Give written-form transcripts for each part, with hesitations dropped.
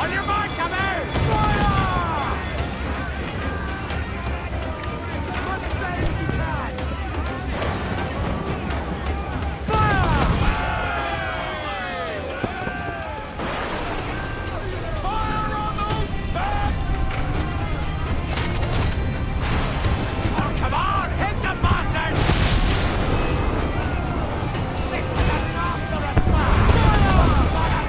On your mark, come out! Fire! Let's say as you can! Fire! Fire on those fast! Oh, come on! Hit the bastards! Shit, that's after us, sir! Fire!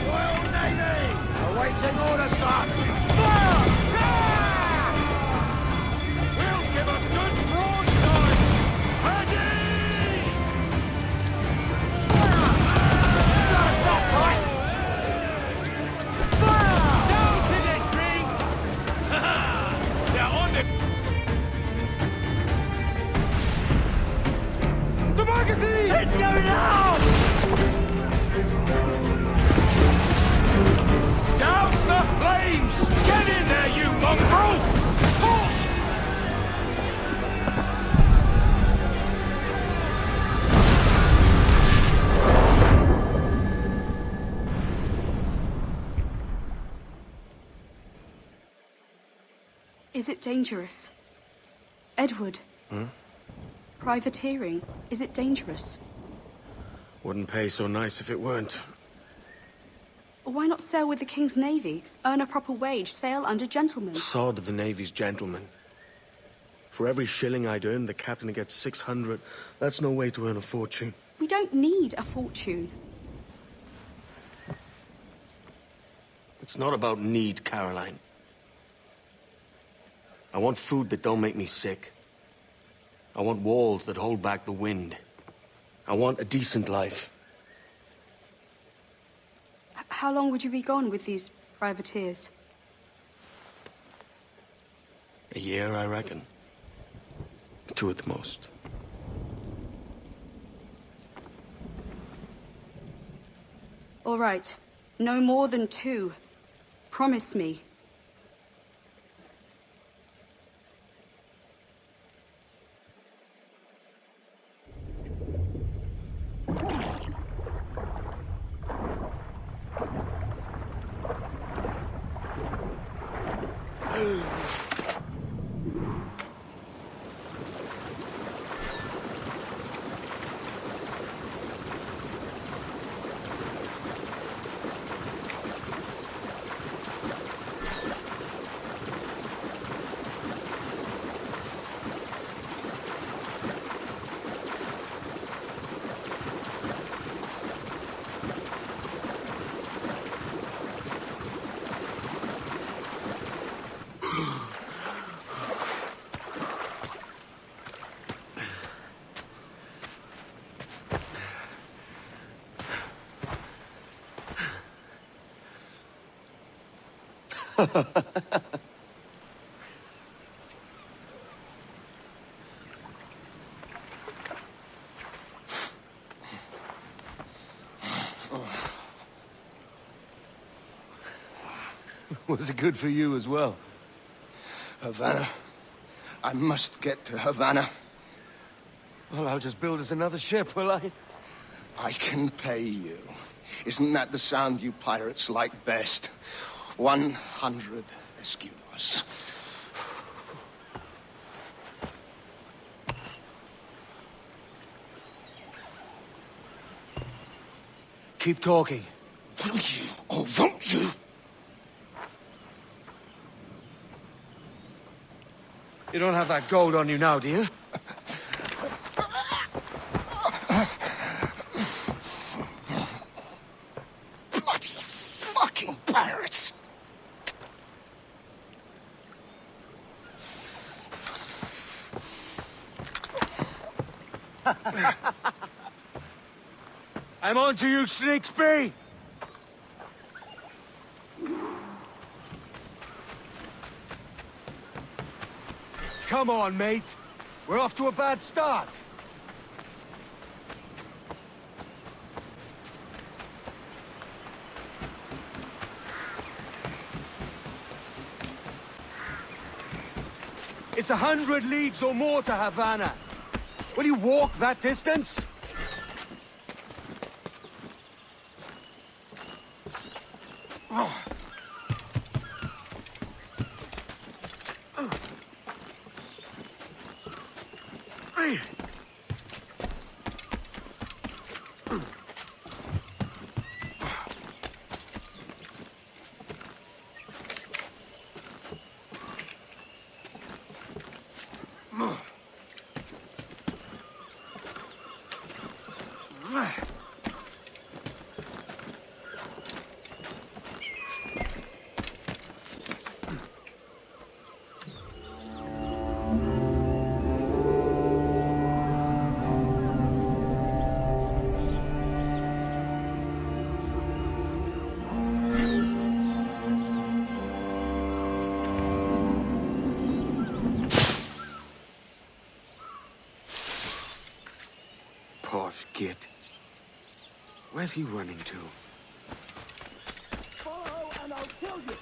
Royal Navy! Awaiting orders, sir! Fire! Yeah! We'll give a good broadside! Ready! Fire! Not that tight! Fire! Down to the tree! They're on the magazine! It's going out! Douse the flames! Get in there, you mongrel! Is it dangerous? Edward? Privateering, is it dangerous? Wouldn't pay so nice if it weren't. Why not sail with the King's Navy? Earn a proper wage, sail under gentlemen. Sod the Navy's gentlemen. For every shilling I'd earn, the captain gets 600. That's no way to earn a fortune. We don't need a fortune. It's not about need, Caroline. I want food that don't make me sick. I want walls that hold back the wind. I want a decent life. How long would you be gone with these privateers? A year, I reckon. 2 at the most. All right. No more than 2. Promise me. Was it good for you as well? Havana. I must get to Havana. Well, I'll just build us another ship, will I? I can pay you. Isn't that the sound you pirates like best? 100 escudos. Keep talking. Will you or won't you? You don't have that gold on you now, do you? Bloody fucking pirates! I'm on to you, Snakesby! Come on, mate. We're off to a bad start. It's 100 leagues or more to Havana. Will you walk that distance? Posh git. Where's he running to? Follow and I'll kill you!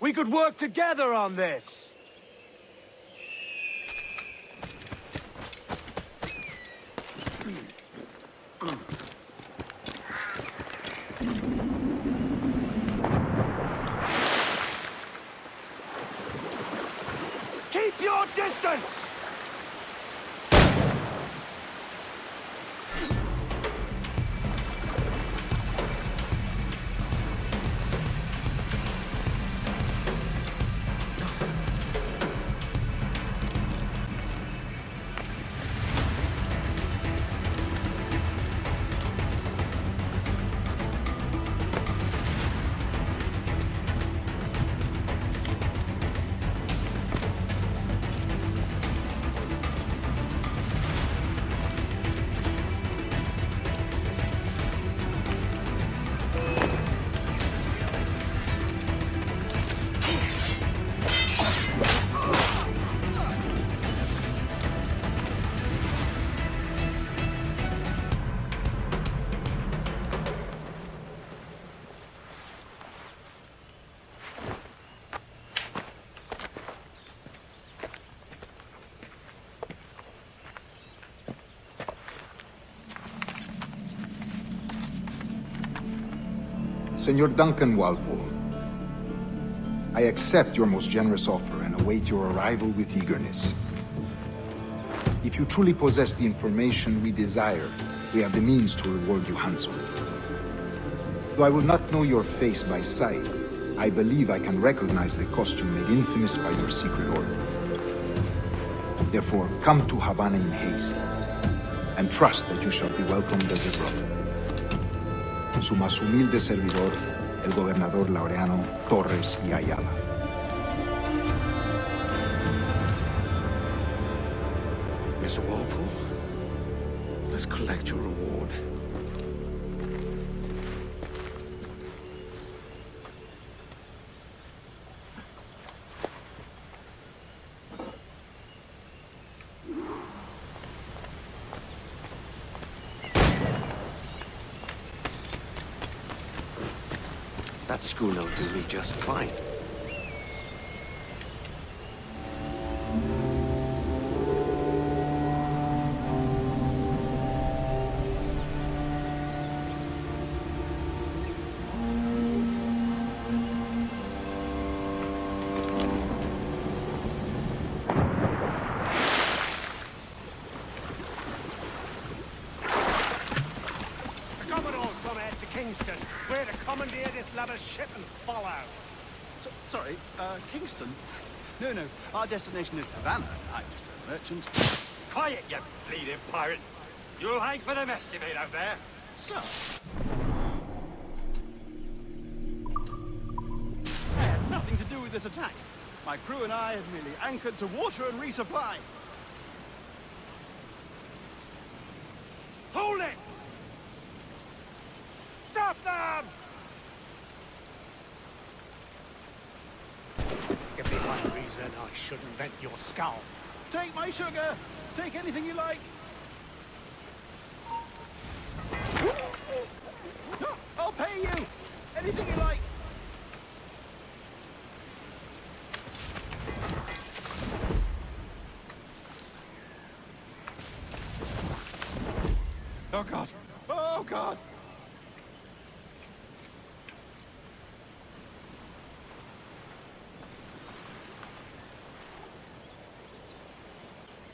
We could work together on this! Keep your distance! Senor Duncan Walpole, I accept your most generous offer and await your arrival with eagerness. If you truly possess the information we desire, we have the means to reward you handsomely. Though I will not know your face by sight, I believe I can recognize the costume made infamous by your secret order. Therefore, come to Havana in haste, and trust that you shall be welcomed as a brother. Su más humilde servidor, el gobernador Laureano Torres y Ayala. Mr. Walpole, let's collect your reward. That schooner will do me just fine. Kingston. We're to commandeer this lover's ship and follow. Sorry, Kingston? No, our destination is Havana. I'm just a merchant. Quiet, you bleeding pirate. You'll hang for the mess you made out there. Sir? I had nothing to do with this attack. My crew and I have merely anchored to water and resupply. Hold it! Stop them! Give me one reason I shouldn't vent your skull. Take my sugar! Take anything you like! Oh, God. Oh, God.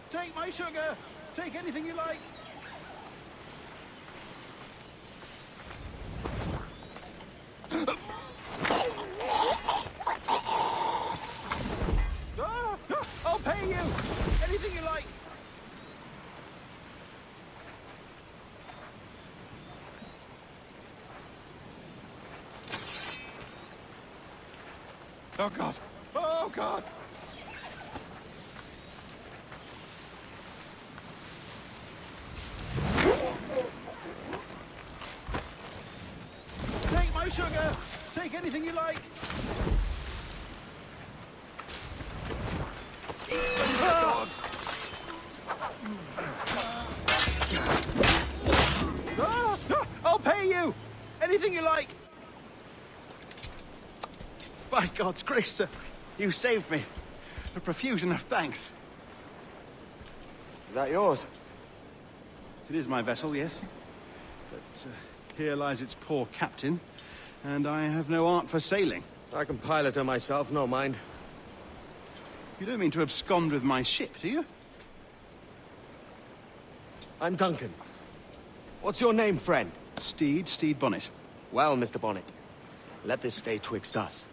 Take my sugar. Take anything you like. I'll pay you. Anything you like. Oh, God. Oh, God. Take my sugar. Take anything you like. I'll pay you. Anything you like. By God's grace, sir, you saved me. A profusion of thanks. Is that yours? It is my vessel, yes. But here lies its poor captain, and I have no art for sailing. I can pilot her myself, no mind. You don't mean to abscond with my ship, do you? I'm Duncan. What's your name, friend? Steed Bonnet. Well, Mr. Bonnet, let this stay twixt us.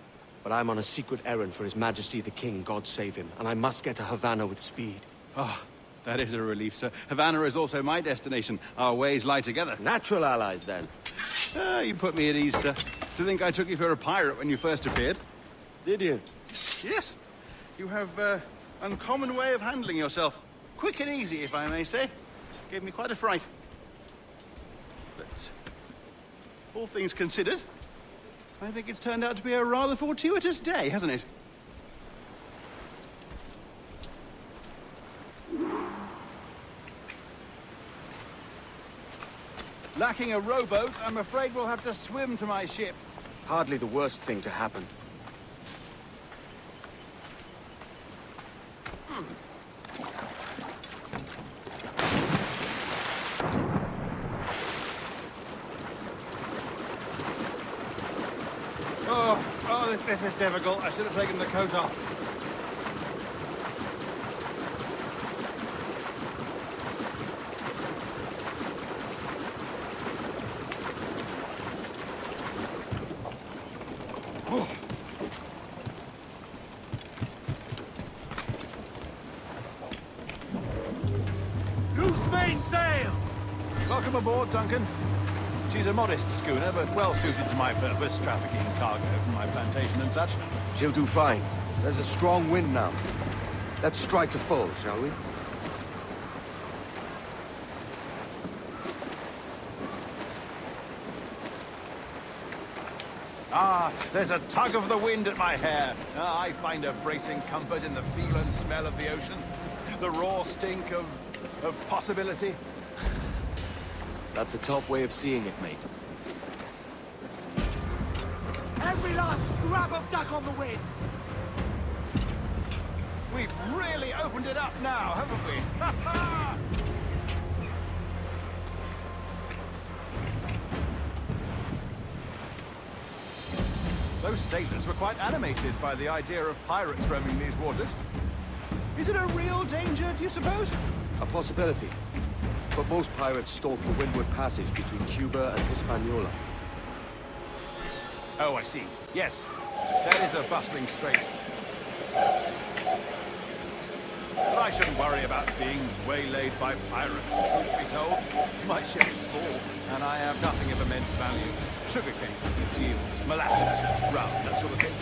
But I'm on a secret errand for His Majesty the King, God save him, and I must get to Havana with speed. Ah, that is a relief, sir. Havana is also my destination. Our ways lie together. Natural allies, then. Ah, you put me at ease, sir. To think I took you for a pirate when you first appeared. Did you? Yes. You have uncommon way of handling yourself. Quick and easy, if I may say. Gave me quite a fright. But all things considered, I think it's turned out to be a rather fortuitous day, hasn't it? Lacking a rowboat, I'm afraid we'll have to swim to my ship. Hardly the worst thing to happen. This is difficult. I should have taken the coat off. Loose main sails! Welcome aboard, Duncan. She's a modest schooner, but well suited to my purpose, trafficking cargo from my plantation and such. She'll do fine. There's a strong wind now. Let's strike to full, shall we? Ah, there's a tug of the wind at my hair. Ah, I find a bracing comfort in the feel and smell of the ocean. The raw stink of possibility. That's a top way of seeing it, mate. Every last scrap of duck on the wind! We've really opened it up now, haven't we? Ha ha! Those sailors were quite animated by the idea of pirates roaming these waters. Is it a real danger, do you suppose? A possibility. But most pirates stalk the windward passage between Cuba and Hispaniola. Oh, I see. Yes, that is a bustling strait. But I shouldn't worry about being waylaid by pirates, truth be told. My ship is small, and I have nothing of immense value. Sugarcane, seals, molasses, rum, that sort of thing.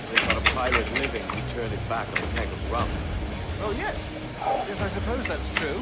They've got a pirate living who turned his back on a keg of rum. Oh, yes. Yes, I suppose that's true.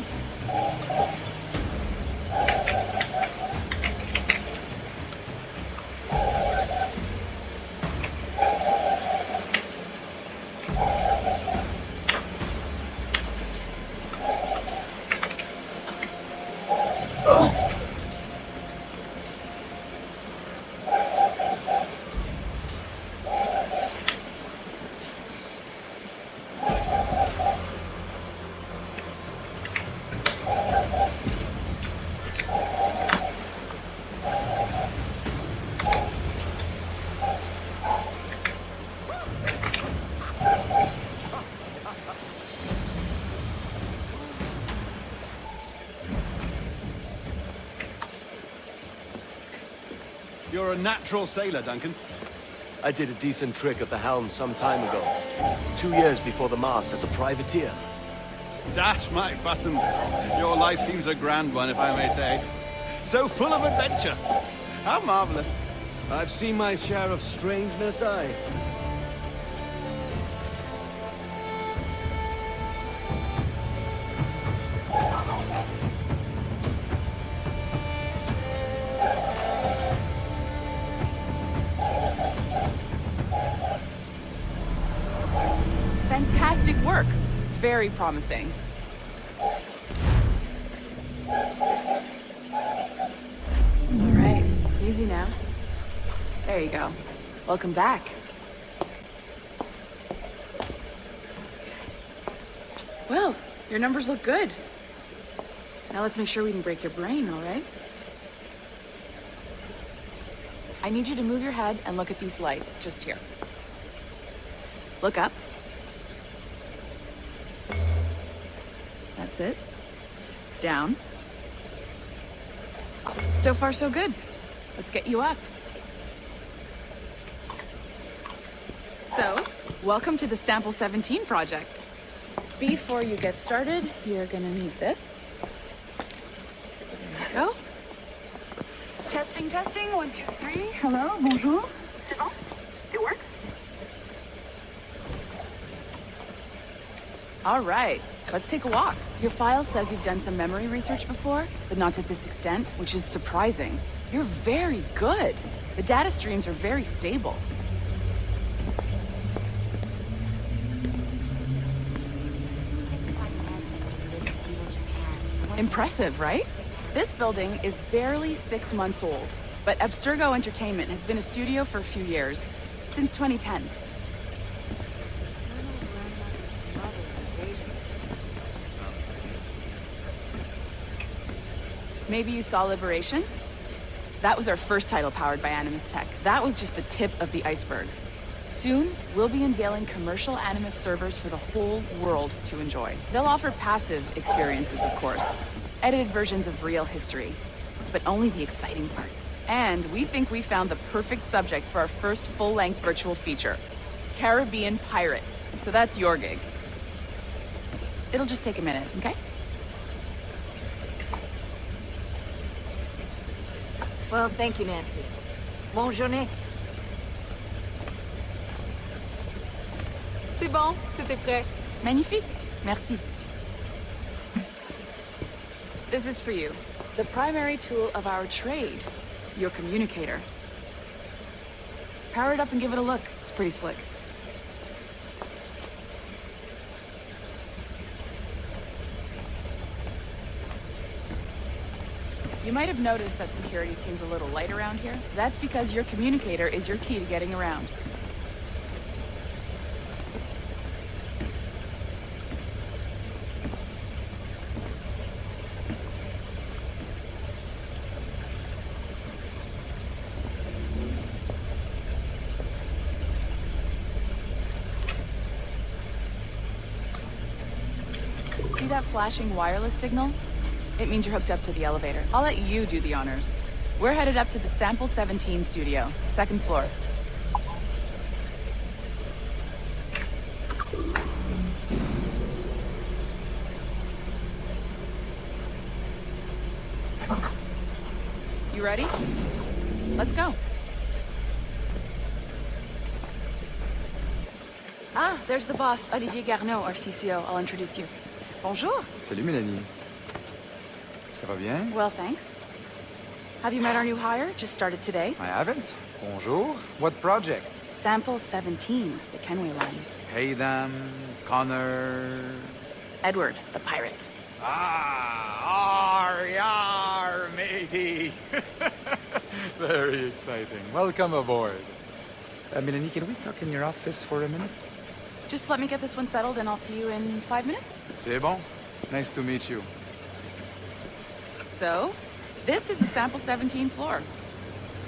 You're a natural sailor, Duncan. I did a decent trick at the helm some time ago. 2 years before the mast as a privateer. Dash my buttons. Your life seems a grand one, if I may say. So full of adventure. How marvelous. I've seen my share of strangeness, aye. Fantastic work. Very promising. All right, easy now. There you go. Welcome back. Well, your numbers look good. Now let's make sure we can break your brain, all right? I need you to move your head and look at these lights just here. Look up. That's it. Down. So far, so good. Let's get you up. So, welcome to the Sample 17 project. Before you get started, you're gonna need this. There you go. Testing, testing, 1, 2, 3. Hello, bonjour. C'est bon? It works? All right, let's take a walk. Your file says you've done some memory research before, but not to this extent, which is surprising. You're very good. The data streams are very stable. Impressive, right? This building is barely 6 months old, but Abstergo Entertainment has been a studio for a few years, since 2010. Maybe you saw Liberation? That was our first title powered by Animus Tech. That was just the tip of the iceberg. Soon, we'll be unveiling commercial Animus servers for the whole world to enjoy. They'll offer passive experiences, of course, edited versions of real history, but only the exciting parts. And we think we found the perfect subject for our first full-length virtual feature, Caribbean Pirates. So that's your gig. It'll just take a minute, okay? Well, thank you, Nancy. Bonne journée. C'est bon, tout est prêt. Magnifique. Merci. This is for you. The primary tool of our trade. Your communicator. Power it up and give it a look. It's pretty slick. You might have noticed that security seems a little light around here. That's because your communicator is your key to getting around. See that flashing wireless signal? It means you're hooked up to the elevator. I'll let you do the honors. We're headed up to the Sample 17 studio, 2nd floor. You ready? Let's go. Ah, there's the boss, Olivier Garneau, our CCO. I'll introduce you. Bonjour. Salut Mélanie. Ça va bien? Well, thanks. Have you met our new hire? Just started today. I haven't. Bonjour. What project? Sample 17, the Kenway line. Hey them, Connor... Edward, the pirate. Ah, yar, matey. Very exciting. Welcome aboard. Mélanie, can we talk in your office for a minute? Just let me get this one settled and I'll see you in 5 minutes. C'est bon. Nice to meet you. So, this is the Sample 17 floor.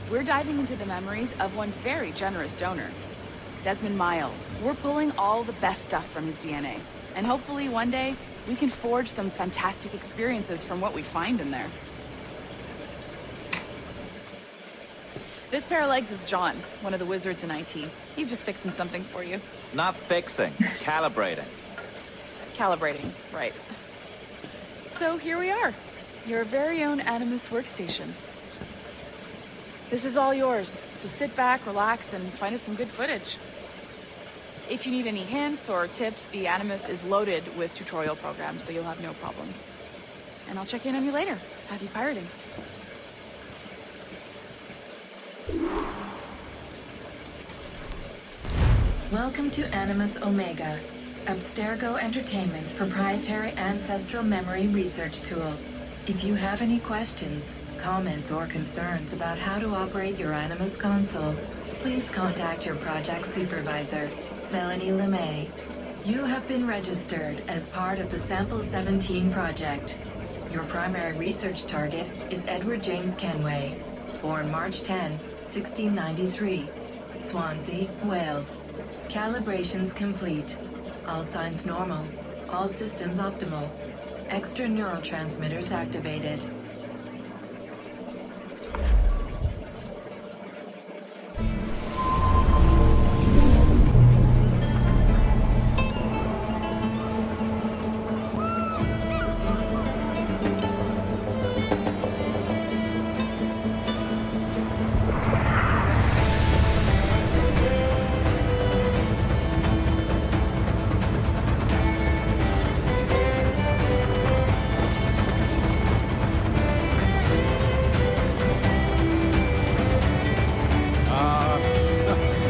We're diving into the memories of one very generous donor, Desmond Miles. We're pulling all the best stuff from his DNA. And hopefully one day, we can forge some fantastic experiences from what we find in there. This pair of legs is John, one of the wizards in IT. He's just fixing something for you. Not fixing, calibrating. Calibrating, right. So here we are. Your very own Animus workstation. This is all yours, so sit back, relax, and find us some good footage. If you need any hints or tips, the Animus is loaded with tutorial programs, so you'll have no problems. And I'll check in on you later. Happy pirating. Welcome to Animus Omega, Abstergo Entertainment's proprietary ancestral memory research tool. If you have any questions, comments, or concerns about how to operate your Animus console, please contact your project supervisor, Melanie LeMay. You have been registered as part of the Sample 17 project. Your primary research target is Edward James Kenway, born March 10, 1693, Swansea, Wales. Calibrations complete. All signs normal. All systems optimal. Extra neurotransmitters activated.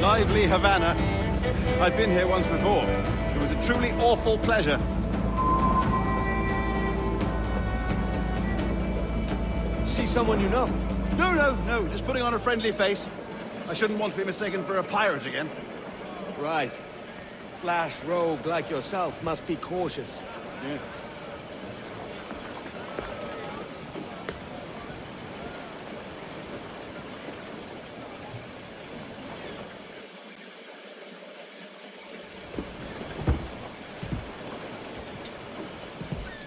Lively Havana. I've been here once before. It was a truly awful pleasure. See someone you know? No, just putting on a friendly face. I shouldn't want to be mistaken for a pirate again. Right. Flash rogue like yourself must be cautious. Yeah.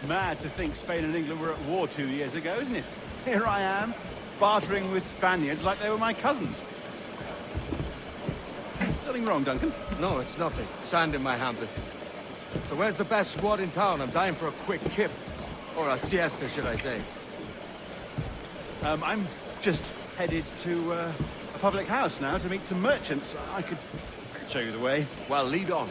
Mad to think Spain and England were at war 2 years ago, isn't it? Here I am, bartering with Spaniards like they were my cousins. Nothing wrong, Duncan? No, it's nothing. Sand in my hampers. So where's the best squad in town? I'm dying for a quick kip. Or a siesta, should I say. I'm just headed to a public house now to meet some merchants. I could show you the way. Well, lead on.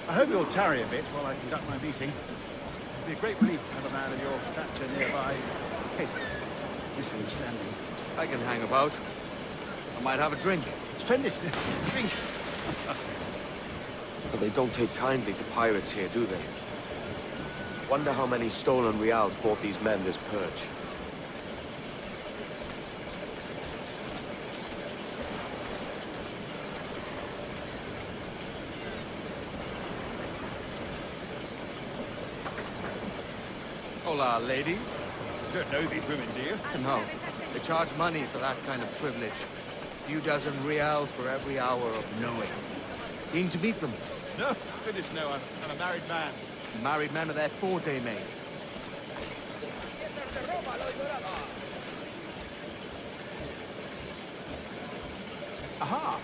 I hope you'll tarry a bit while I conduct my meeting. It'd be a great relief to have a man of your stature nearby. In case of misunderstanding. I can hang about. I might have a drink. Splendid. Drink. But they don't take kindly to pirates here, do they? Wonder how many stolen reals bought these men this purge. Hola, ladies. You don't know these women, do you? No. They charge money for that kind of privilege. A few dozen reals for every hour of knowing. Keen to meet them. No, goodness no, I'm a married man. Married men are their forte, mate. Aha!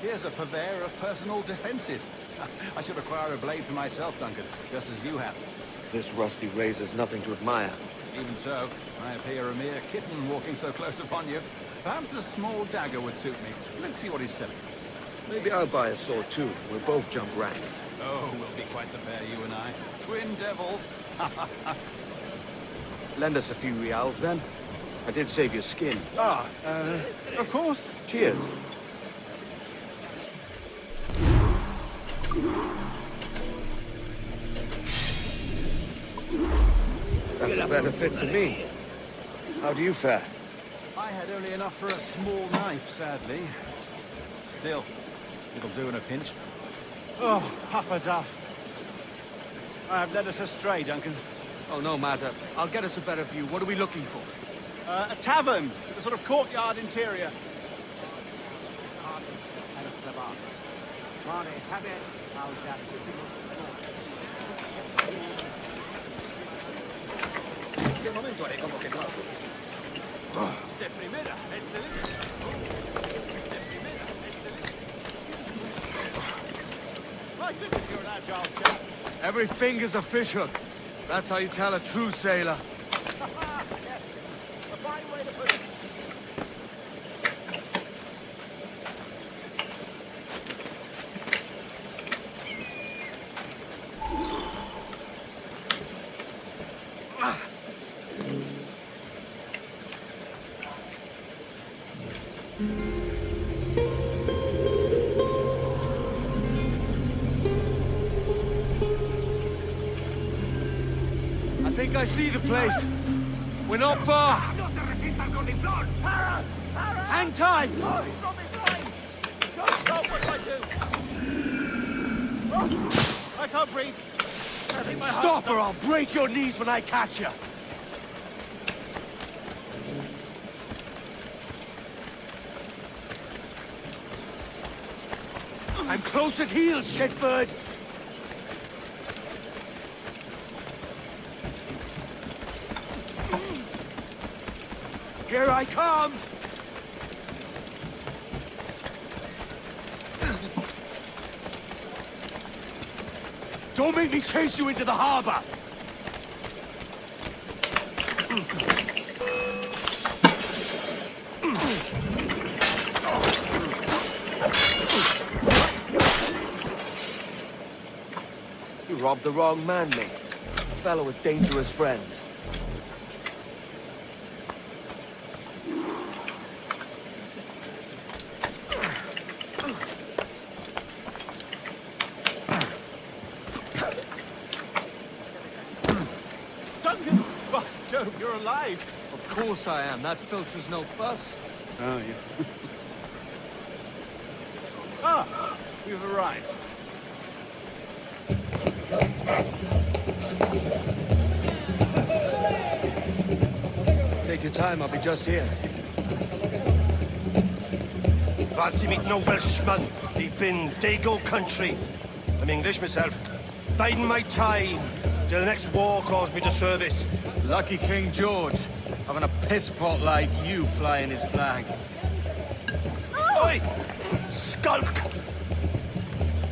Here's a purveyor of personal defenses. I should acquire a blade for myself, Duncan, just as you have. This rusty razor's nothing to admire. Even so, I appear a mere kitten walking so close upon you. Perhaps a small dagger would suit me. Let's see what he's selling. Maybe I'll buy a sword too. We'll both jump rank. Oh, we'll be quite the pair, you and I. Twin devils. Lend us a few reals, then. I did save your skin. Of course. Cheers. That's a better fit for me. How do you fare? I had only enough for a small knife, sadly. Still, it'll do in a pinch. Oh, Huff-a-Duff. I have led us astray, Duncan. Oh, no matter. I'll get us a better view. What are we looking for? A tavern, with a sort of courtyard interior. Every finger's a fishhook. That's how you tell a true sailor. I think I see the place. We're not far. Hang tight! I can't breathe. I think my Stop or I'll break your knees when I catch you. I'm close at heel, shitbird. Here I come! Don't make me chase you into the harbor! You robbed the wrong man, mate. A fellow with dangerous friends. You're alive. Of course I am. That filter's no fuss. Oh, yes. Ah, we've arrived. Take your time, I'll be just here. Glad to meet no Welshman deep in Dago country. I'm English myself. Biding my time till the next war calls me to service. Lucky King George, having a pisspot like you flying his flag. Oi! Skulk!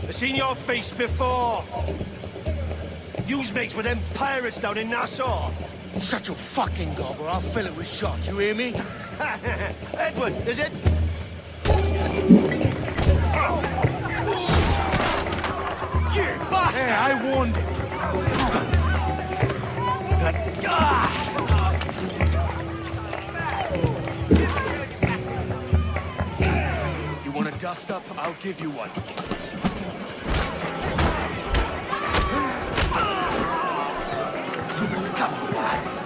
I've seen your face before. You's mates with them pirates down in Nassau. Shut your fucking gob or I'll fill it with shot, you hear me? Edward, is it? You bastard! Yeah, I warned him. You want a dust up? I'll give you one. Come on, lads.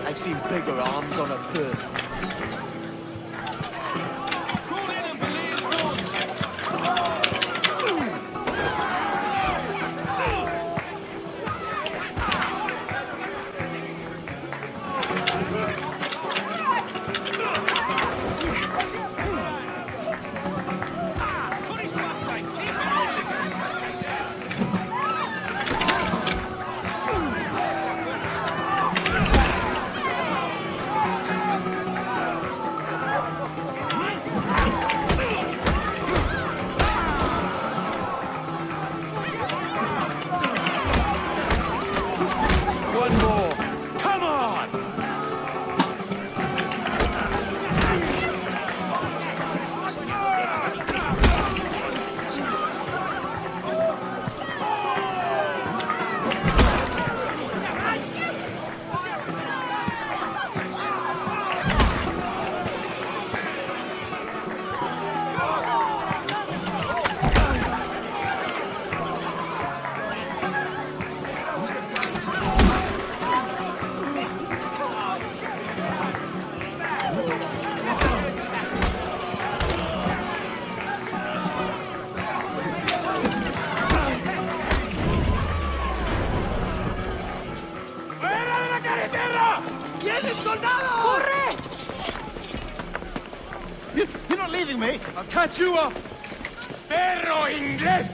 I've seen bigger arms on a bird. You're not leaving me. I'll catch you up! Perro inglés!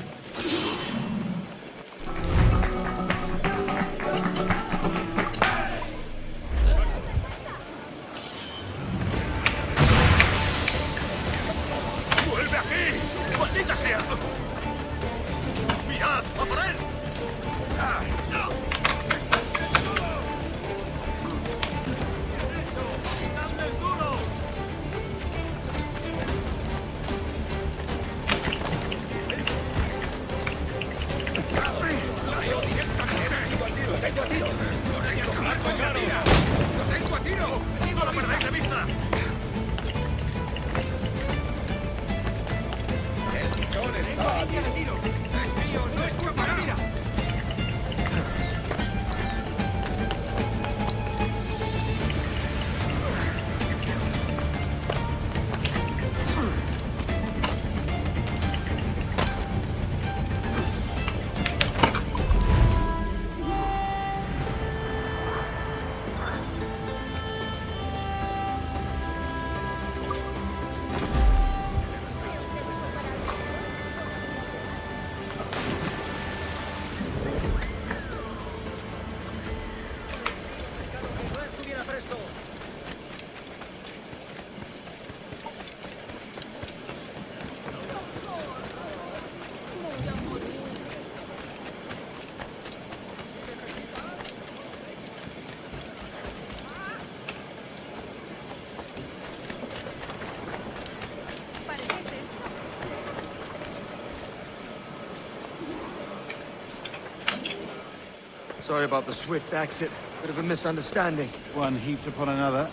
Sorry about the swift exit. Bit of a misunderstanding. One heaped upon another.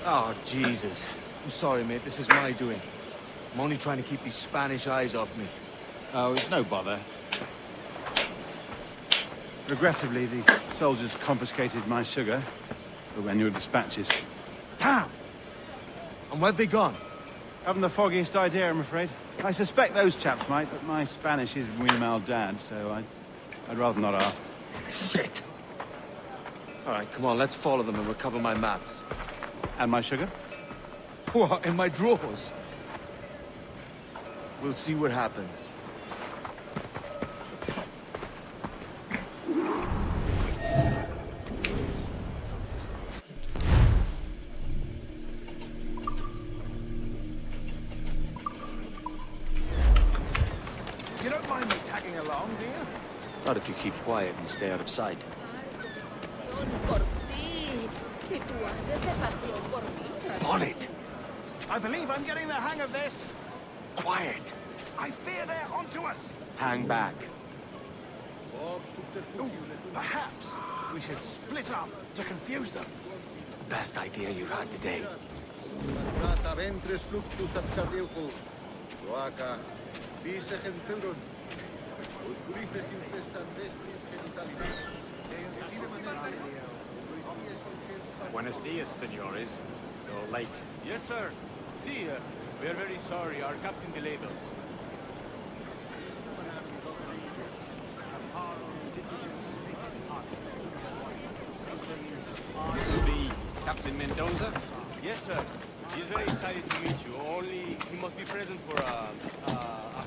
Oh, Jesus. I'm sorry, mate. This is my doing. I'm only trying to keep these Spanish eyes off me. Oh, it's no bother. Regrettably, the soldiers confiscated my sugar for annual dispatches. Damn! And where've they gone? Haven't the foggiest idea, I'm afraid. I suspect those chaps might, but my Spanish is muy mal dad, so I'd rather not ask. Shit! Alright, come on, let's follow them and recover my maps. And my sugar? What, in my drawers? We'll see what happens. You don't mind me tagging along, do you? Not if you keep quiet and stay out of sight. Bonnet! I believe I'm getting the hang of this. Quiet! I fear they're onto us. Hang back. Ooh, perhaps we should split up to confuse them. It's the best idea you've had today. Buenos dias, senores. You're late. Yes, sir. See, we are very sorry. Our captain delayed us. This will be Captain Mendoza? Yes, sir. He is very excited to meet you. Only he must be present for a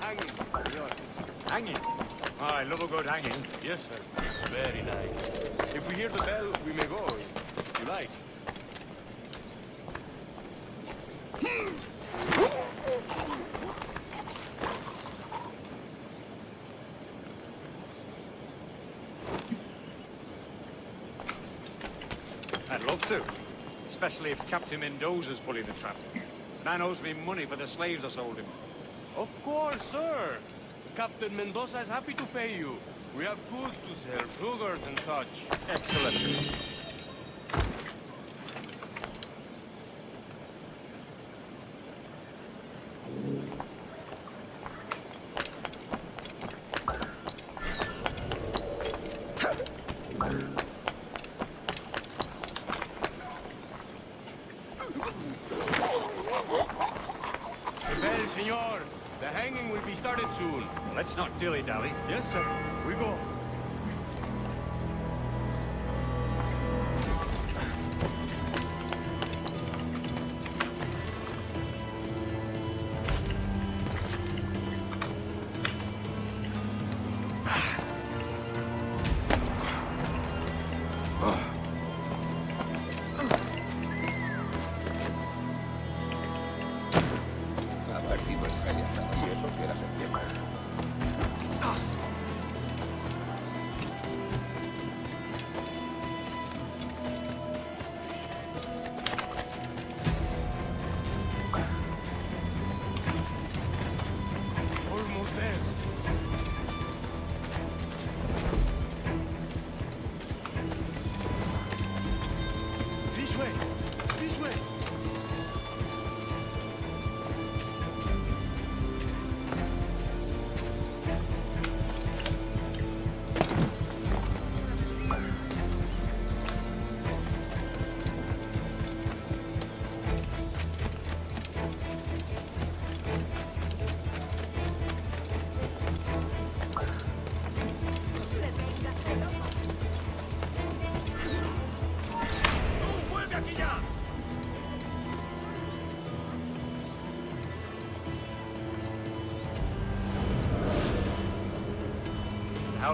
hanging. Hanging? Oh, I love a good hanging. Yes, sir. Very nice. If we hear the bell, we may go, if you like. I'd love to. Especially if Captain Mendoza's pulling the trap. Man owes me money for the slaves I sold him. Of course, sir. Captain Mendoza is happy to pay you. We have goods to sell, sugars and such. Excellent. Senor, the hanging will be started soon. Let's not dilly-dally. Yes, sir. We go.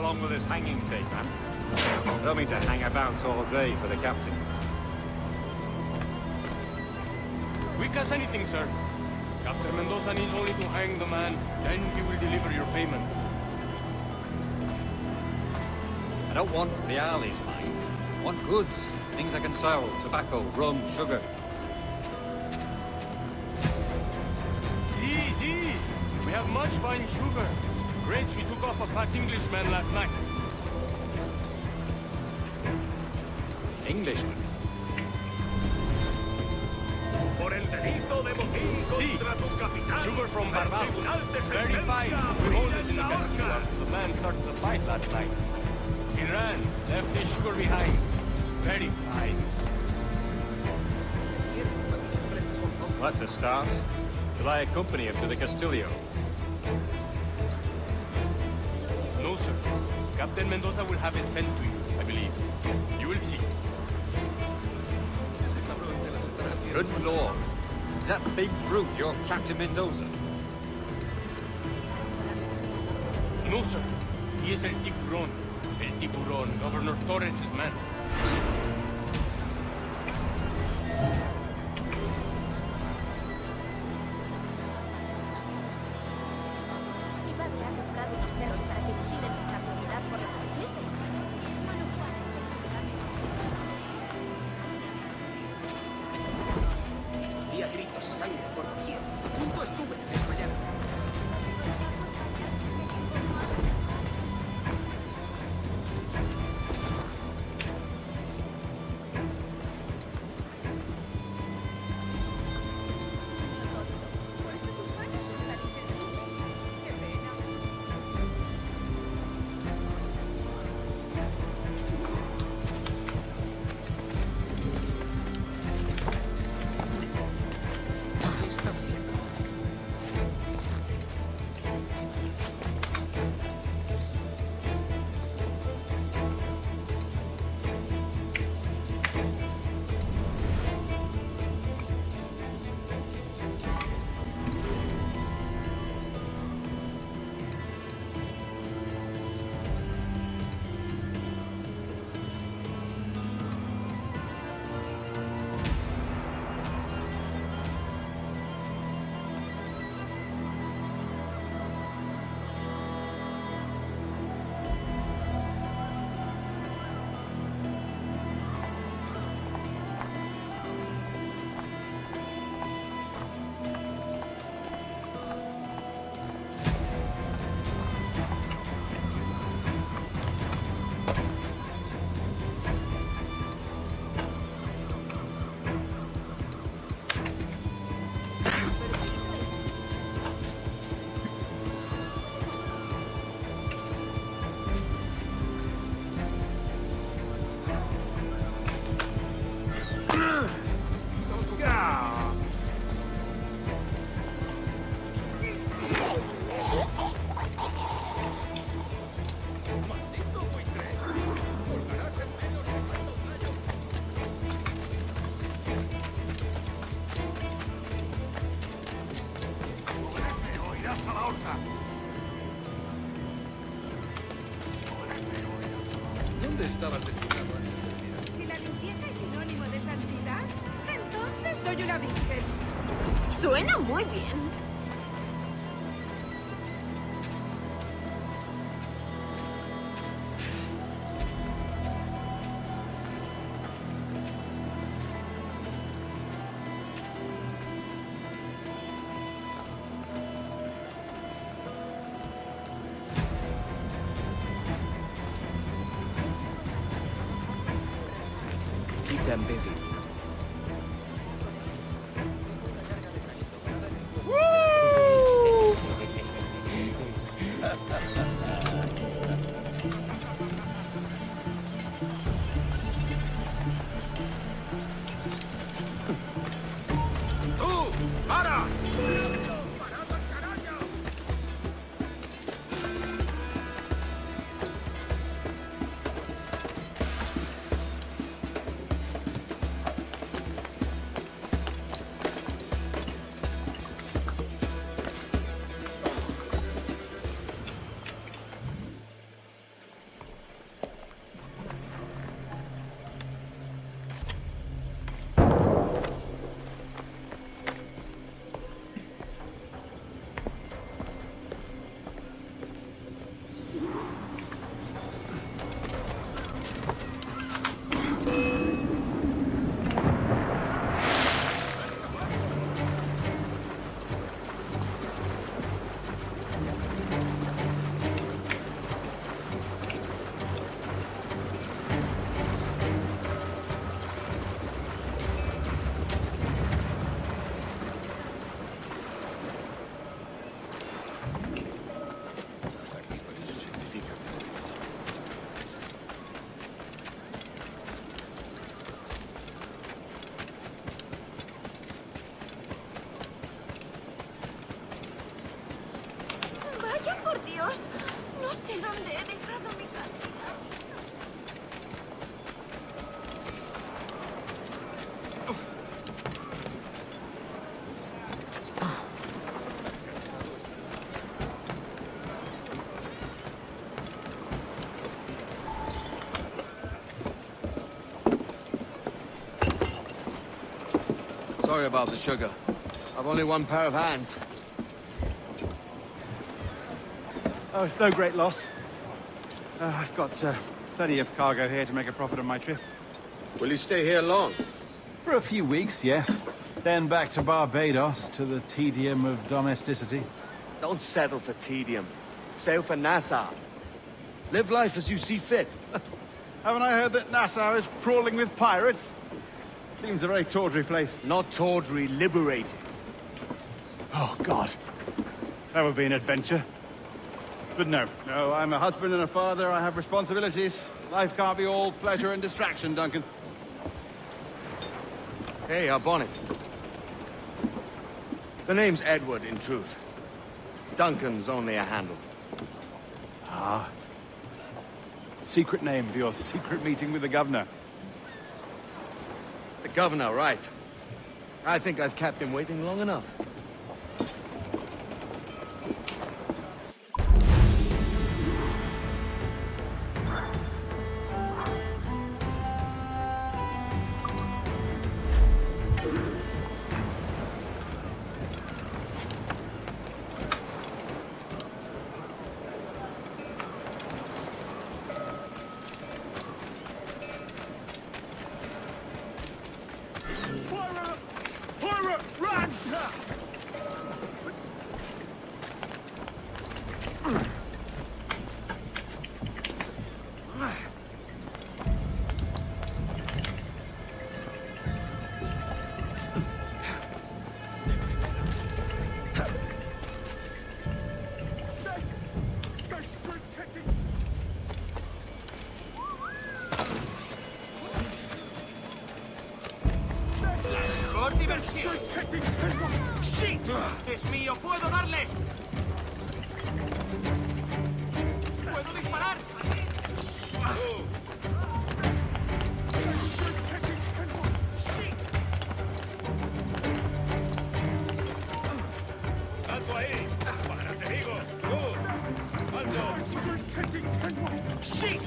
long will this hanging take, man? I don't mean to hang about all day for the captain. Quick as anything, sir. Captain Mendoza needs only to hang the man, then he will deliver your payment. I don't want reales, mine. I want goods. Things I can sell. Tobacco, rum, sugar. See. We have much fine sugar. Grapes we took off a fat Englishman last night. Englishman? See, sugar from Barbados. Very fine. We hold it in the vestibule after the man started the fight last night. He ran, left his sugar behind. Very fine. That's a start. Shall I accompany him to the Castillo? No, sir. Captain Mendoza will have it sent to you, I believe. You will see. Good lord. Is that big brute your Captain Mendoza? No, sir. He is El Tiburon. El Tiburon, Governor Torres' man. Mi padre ha comprado unos perros para que vigilen nuestra propiedad por la noche. ¿Es eso? Hermano Juan está Había gritos y sangre por doquier. A punto estuve de desmayar. ¿Dónde estabas destinado antes del día? Si la limpieza es sinónimo de santidad, entonces soy una virgen. Suena muy bien. Keep them busy. ¡Tú! ¡Para! ¿Dónde he dejado mi castidad? Sorry about the sugar. I've only one pair of hands. Oh, it's no great loss. I've got plenty of cargo here to make a profit on my trip. Will you stay here long? For a few weeks, yes. Then back to Barbados, to the tedium of domesticity. Don't settle for tedium. Sail for Nassau. Live life as you see fit. Haven't I heard that Nassau is crawling with pirates? Seems a very tawdry place. Not tawdry, liberated. Oh, God. That would be an adventure. But no, I'm a husband and a father. I have responsibilities. Life can't be all pleasure and distraction, Duncan. Hey, our bonnet. The name's Edward, in truth. Duncan's only a handle. Ah. Secret name for your secret meeting with the governor. The governor, right. I think I've kept him waiting long enough. ¡Por diversión! ¡Shit! ¡Es mío! ¡Puedo darle! ¡Puedo disparar! ¡Alto ahí! ¡Párate, digo! ¡Tú! ¡Alto! ¡Shit!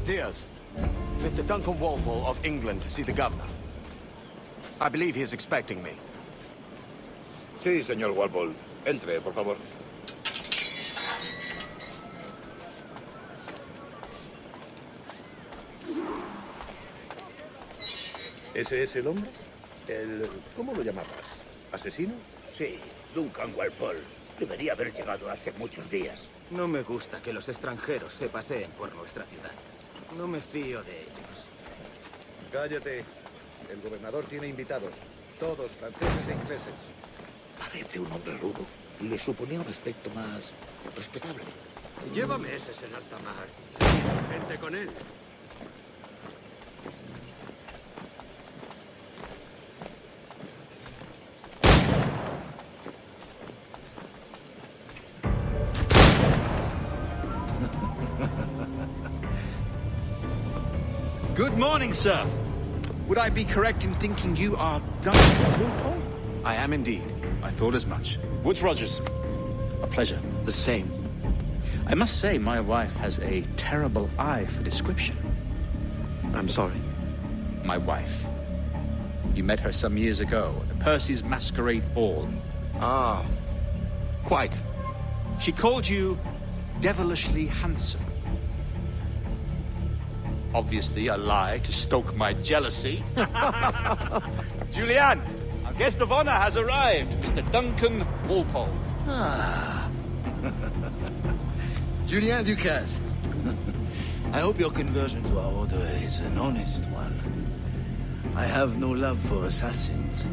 Diaz. Mr. Duncan Walpole of England to see the governor. I believe he is expecting me. Sí, señor Walpole. Entre, por favor. ¿Ese es el hombre? ¿Cómo lo llamabas? ¿Asesino? Sí, Duncan Walpole. Debería haber llegado hace muchos días. No me gusta que los extranjeros se paseen por nuestra ciudad. No me fío de ellos. Cállate. El gobernador tiene invitados. Todos franceses e ingleses. Parece un hombre rudo. Le suponía un aspecto más respetable. Lleva meses en alta mar. Seguimos gente con él. Good morning, sir. Would I be correct in thinking you are Duncan Walpole? I am indeed. I thought as much. Woods Rogers. A pleasure. The same. I must say, my wife has a terrible eye for description. I'm sorry. My wife. You met her some years ago at the Percy's Masquerade Ball. Ah, quite. She called you devilishly handsome. Obviously a lie to stoke my jealousy. Julianne, our guest of honor has arrived, Mr. Duncan Walpole. Ah. Julien Ducasse. I hope your conversion to our order is an honest one. I have no love for assassins,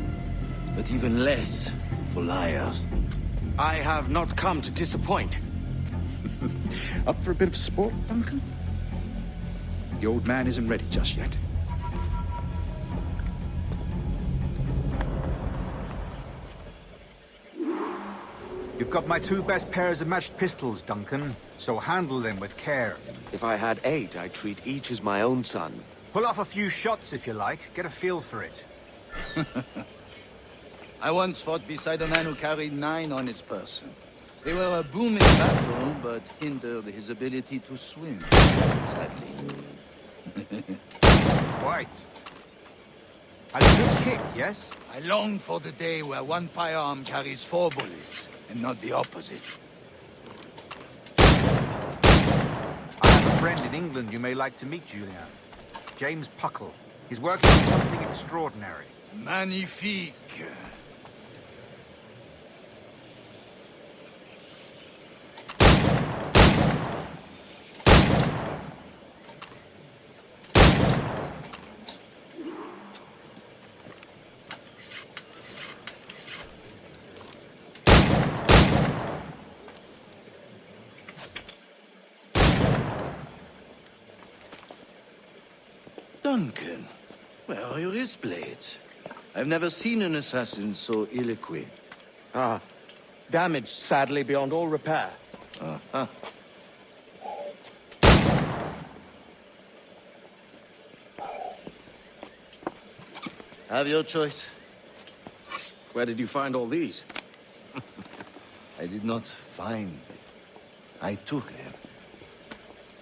but even less for liars. I have not come to disappoint. Up for a bit of sport, Duncan? The old man isn't ready just yet. You've got my 2 best pairs of matched pistols, Duncan, so handle them with care. If I had 8, I'd treat each as my own son. Pull off a few shots if you like, get a feel for it. I once fought beside a man who carried 9 on his person. They were a boom in battle, but hindered his ability to swim, sadly. Quite. A good kick, yes? I long for the day where one firearm carries 4 bullets, and not the opposite. I have a friend in England you may like to meet, Julian. James Puckle. He's working on something extraordinary. Magnifique. Duncan, where are your wrist blades? I've never seen an assassin so ill-equipped. Ah, damaged sadly beyond all repair. Uh-huh. Have your choice. Where did you find all these? I did not find them. I took them.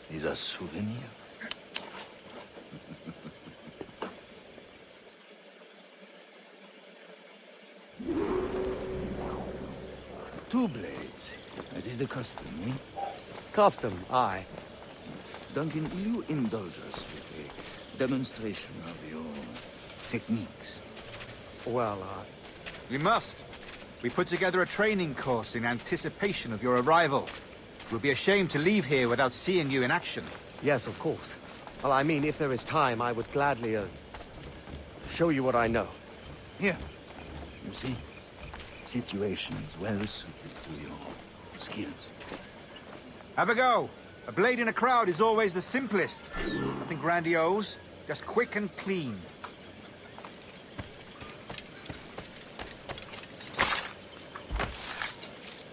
These are souvenirs. Two blades, as is the custom, eh? Custom, aye. Duncan, will you indulge us with a demonstration of your techniques? Well, We must. We put together a training course in anticipation of your arrival. It would be a shame to leave here without seeing you in action. Yes, of course. Well, I mean, if there is time, I would gladly, show you what I know. Here. You see? Situations well suited to your skills. Have a go. A blade in a crowd is always the simplest. Nothing grandiose, just quick and clean.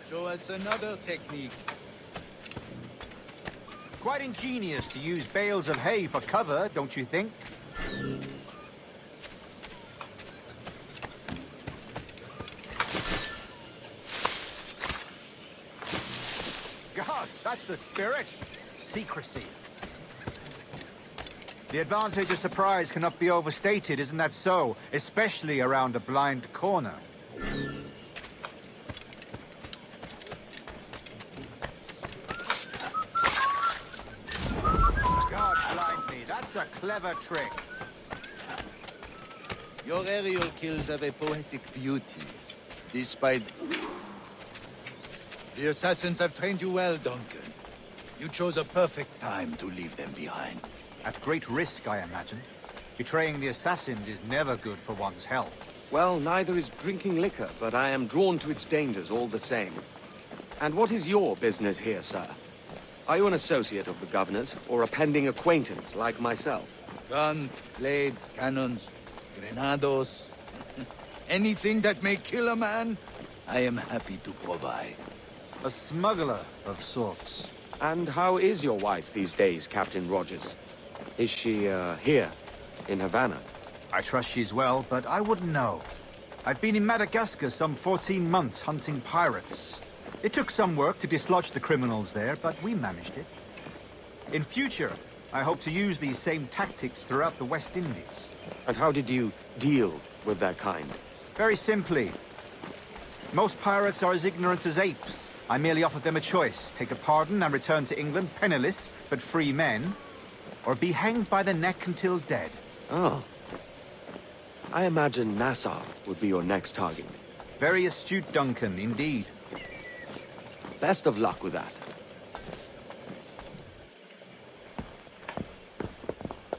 Show us another technique. Quite ingenious to use bales of hay for cover, don't you think? God, that's the spirit. Secrecy. The advantage of surprise cannot be overstated, isn't that so? Especially around a blind corner. God blind me, that's a clever trick. Your aerial kills have a poetic beauty, despite... The assassins have trained you well, Duncan. You chose a perfect time to leave them behind. At great risk, I imagine. Betraying the assassins is never good for one's health. Well, neither is drinking liquor, but I am drawn to its dangers all the same. And what is your business here, sir? Are you an associate of the governor's, or a pending acquaintance like myself? Guns, blades, cannons, grenados. Anything that may kill a man, I am happy to provide. A smuggler of sorts. And how is your wife these days, Captain Rogers? Is she, here, in Havana? I trust she's well, but I wouldn't know. I've been in Madagascar some 14 months hunting pirates. It took some work to dislodge the criminals there, but we managed it. In future, I hope to use these same tactics throughout the West Indies. And how did you deal with that kind? Very simply. Most pirates are as ignorant as apes. I merely offered them a choice: take a pardon and return to England penniless, but free men, or be hanged by the neck until dead. Oh. I imagine Nassau would be your next target. Very astute, Duncan, indeed. Best of luck with that.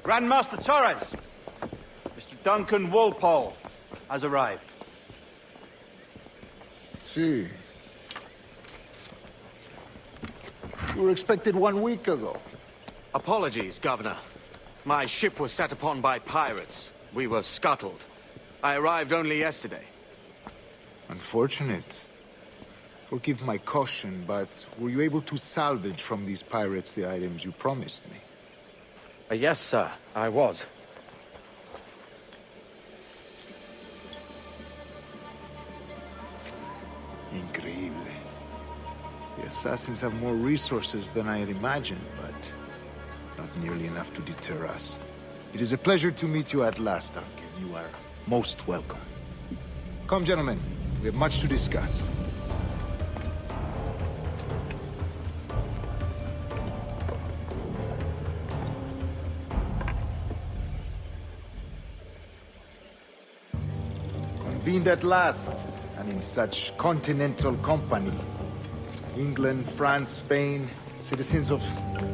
Grandmaster Torres! Mr. Duncan Walpole has arrived. See. You were expected 1 week ago. Apologies, Governor. My ship was set upon by pirates. We were scuttled. I arrived only yesterday. Unfortunate. Forgive my caution, but were you able to salvage from these pirates the items you promised me? Yes, sir, I was. Increíble. The assassins have more resources than I had imagined, but not nearly enough to deter us. It is a pleasure to meet you at last, Duncan. You are most welcome. Come, gentlemen. We have much to discuss. Convened at last, and in such continental company. England, France, Spain, citizens of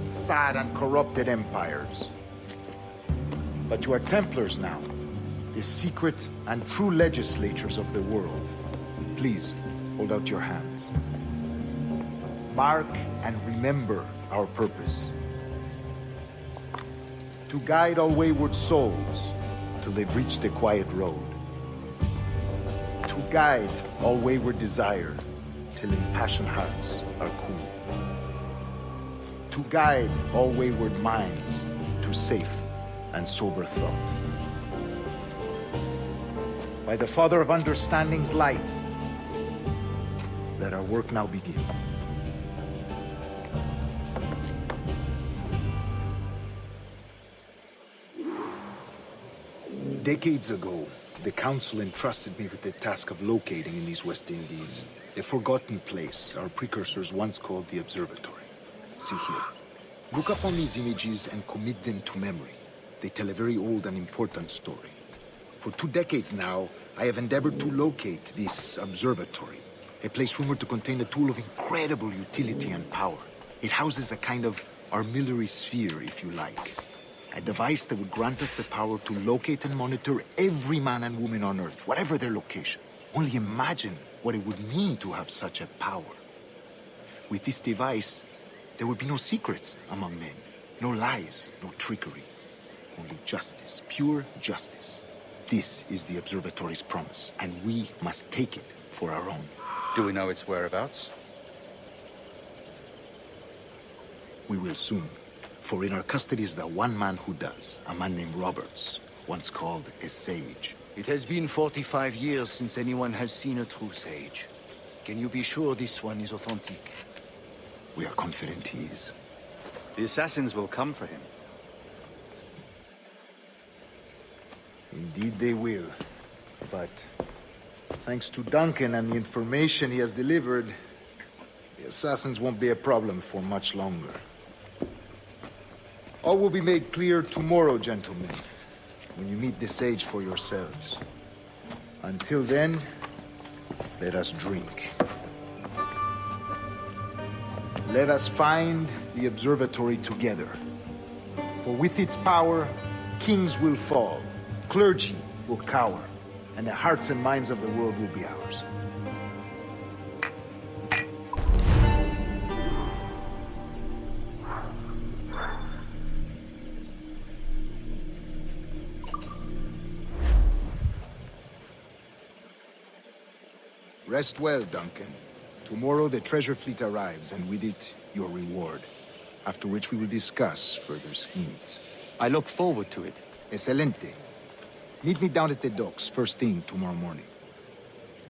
sad and corrupted empires. But you are Templars now, the secret and true legislators of the world. Please, hold out your hands. Mark and remember our purpose. To guide all wayward souls till they've reached a quiet road. To guide all wayward desire till impassioned hearts are cool. To guide all wayward minds to safe and sober thought. By the Father of Understanding's light, let our work now begin. Decades ago, the Council entrusted me with the task of locating in these West Indies a forgotten place our precursors once called the Observatory. See here. Look upon these images and commit them to memory. They tell a very old and important story. For 2 decades now, I have endeavored to locate this observatory, a place rumored to contain a tool of incredible utility and power. It houses a kind of armillary sphere, if you like. A device that would grant us the power to locate and monitor every man and woman on Earth, whatever their location. Only imagine what it would mean to have such a power. With this device, there would be no secrets among men, no lies, no trickery. Only justice, pure justice. This is the observatory's promise, and we must take it for our own. Do we know its whereabouts? We will soon. For in our custody is the one man who does, a man named Roberts, once called a sage. It has been 45 years since anyone has seen a true sage. Can you be sure this one is authentic? We are confident he is. The assassins will come for him. Indeed they will. But thanks to Duncan and the information he has delivered, the assassins won't be a problem for much longer. All will be made clear tomorrow, gentlemen, when you meet the sage for yourselves. Until then, let us drink. Let us find the observatory together. For with its power, kings will fall, clergy will cower, and the hearts and minds of the world will be ours. Rest well, Duncan. Tomorrow the treasure fleet arrives, and with it, your reward. After which we will discuss further schemes. I look forward to it. Excelente. Meet me down at the docks first thing tomorrow morning.